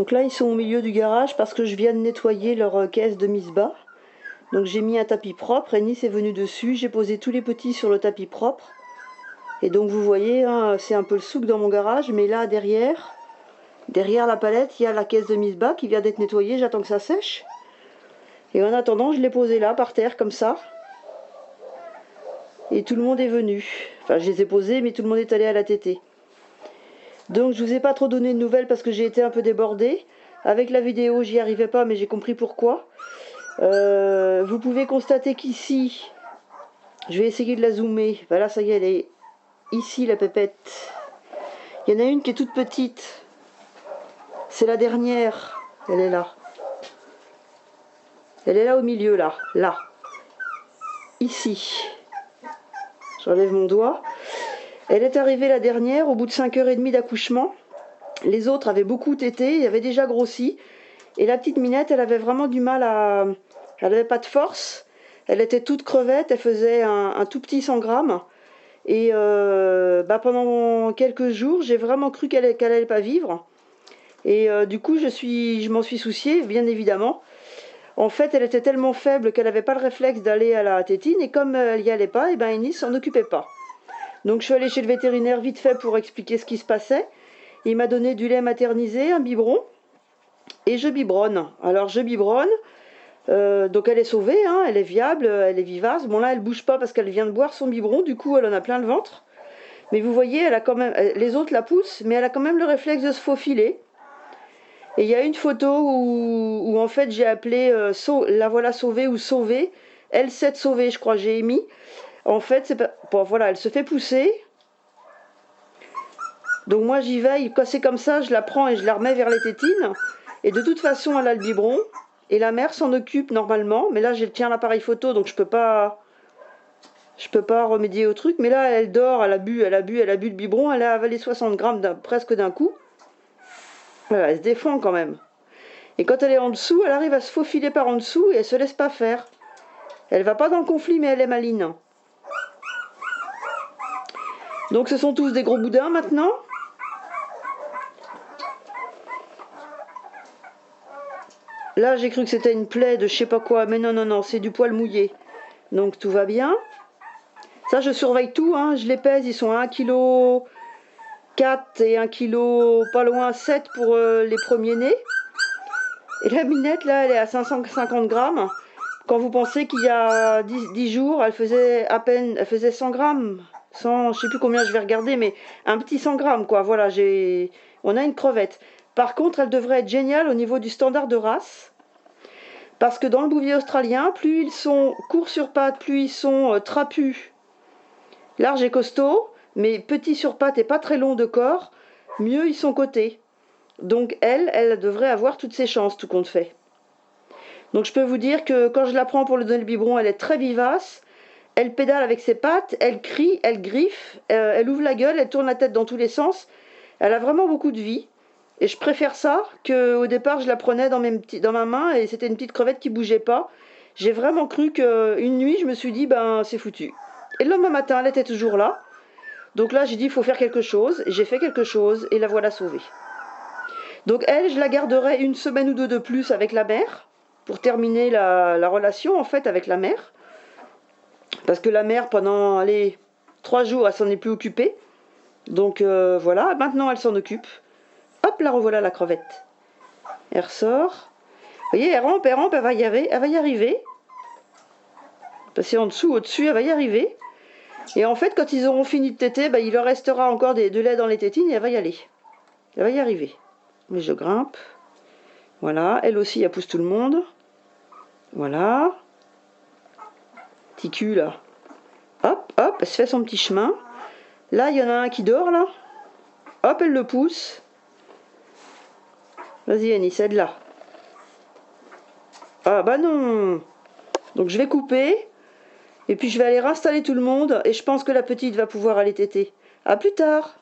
Donc là, ils sont au milieu du garage parce que je viens de nettoyer leur caisse de mise bas. Donc j'ai mis un tapis propre, Ennis est venu dessus, j'ai posé tous les petits sur le tapis propre. Et donc vous voyez, hein, c'est un peu le souk dans mon garage, mais là derrière la palette, il y a la caisse de mise bas qui vient d'être nettoyée, j'attends que ça sèche. Et en attendant, je l'ai posé là, par terre, comme ça. Et tout le monde est venu. Enfin, je les ai posés, mais tout le monde est allé à la tétée. Donc je vous ai pas trop donné de nouvelles parce que j'ai été un peu débordée. Avec la vidéo, j'y arrivais pas, mais j'ai compris pourquoi. Vous pouvez constater qu'ici, je vais essayer de la zoomer. Voilà, ça y est, elle est ici, la pépette. Il y en a une qui est toute petite. C'est la dernière. Elle est là. Elle est là au milieu, là. Là. Ici. J'enlève mon doigt. Elle est arrivée la dernière, au bout de 5h30 d'accouchement. Les autres avaient beaucoup tété, avaient déjà grossi. Et la petite Minette, elle avait vraiment du mal à... Elle n'avait pas de force. Elle était toute crevette, elle faisait un tout petit 100 grammes. Et pendant quelques jours, j'ai vraiment cru qu'elle n'allait pas vivre. Et du coup, je m'en suis souciée, bien évidemment. En fait, elle était tellement faible qu'elle n'avait pas le réflexe d'aller à la tétine. Et comme elle n'y allait pas, et ben Ennis s'en occupait pas. Donc je suis allée chez le vétérinaire vite fait pour expliquer ce qui se passait. Il m'a donné du lait maternisé, un biberon. Et je biberonne. Alors je biberonne. Donc elle est sauvée, hein, elle est viable, elle est vivace. Bon là, elle bouge pas parce qu'elle vient de boire son biberon. Du coup, elle en a plein le ventre. Mais vous voyez, elle a quand même, les autres la poussent, mais elle a quand même le réflexe de se faufiler. Et il y a une photo où en fait j'ai appelé la voilà sauvée ou sauvée. Elle s'est sauvée, je crois, j'ai mis. En fait, c'est pas... Bon, voilà, elle se fait pousser. Donc moi j'y vais, quand c'est comme ça, je la prends et je la remets vers les tétines. Et de toute façon, elle a le biberon. Et la mère s'en occupe normalement. Mais là, je tiens l'appareil photo, donc je peux pas remédier au truc. Mais là, elle dort, elle a bu le biberon. Elle a avalé 60 grammes presque d'un coup. Voilà, elle se défend quand même. Et quand elle est en dessous, elle arrive à se faufiler par en dessous et elle se laisse pas faire. Elle va pas dans le conflit, mais elle est maline. Donc ce sont tous des gros boudins maintenant. Là, j'ai cru que c'était une plaie de je sais pas quoi, mais non, c'est du poil mouillé. Donc tout va bien. Ça, je surveille tout, hein. Je les pèse, ils sont à 1,4 kg et 1 kg, pas loin 7 pour les premiers nés. Et la Minette, là, elle est à 550 grammes. Quand vous pensez qu'il y a 10 jours, elle faisait 100 grammes. 100, je sais plus combien je vais regarder, mais un petit 100 grammes, quoi. Voilà, on a une crevette. Par contre, elle devrait être géniale au niveau du standard de race. Parce que dans le bouvier australien, plus ils sont courts sur pattes, plus ils sont trapus, larges et costauds, mais petits sur pattes et pas très longs de corps, mieux ils sont cotés. Donc elle devrait avoir toutes ses chances, tout compte fait. Donc je peux vous dire que quand je la prends pour lui donner le biberon, elle est très vivace. Elle pédale avec ses pattes, elle crie, elle griffe, elle ouvre la gueule, elle tourne la tête dans tous les sens. Elle a vraiment beaucoup de vie. Et je préfère ça qu'au départ, je la prenais dans ma main et c'était une petite crevette qui bougeait pas. J'ai vraiment cru qu'une nuit, je me suis dit, ben c'est foutu. Et le lendemain matin, elle était toujours là. Donc là, j'ai dit, il faut faire quelque chose. J'ai fait quelque chose et la voilà sauvée. Donc elle, je la garderai une semaine ou deux de plus avec la mère pour terminer la relation en fait avec la mère. Parce que la mère, pendant 3 jours, elle s'en est plus occupée. Donc voilà, maintenant elle s'en occupe. Hop, la revoilà la crevette. Elle ressort. Vous voyez, elle rampe, elle va y arriver. Passer en dessous, au-dessus, elle va y arriver. Et en fait, quand ils auront fini de téter, il leur restera encore de lait dans les tétines et elle va y aller. Elle va y arriver. Mais je grimpe. Voilà, elle aussi, elle pousse tout le monde. Voilà. Petit cul, là. Hop, elle se fait son petit chemin. Là, il y en a un qui dort, là. Hop, elle le pousse. Vas-y, Annie, aide-la. Ah, bah non. Donc, je vais couper. Et puis, je vais aller réinstaller tout le monde. Et je pense que la petite va pouvoir aller téter. À plus tard.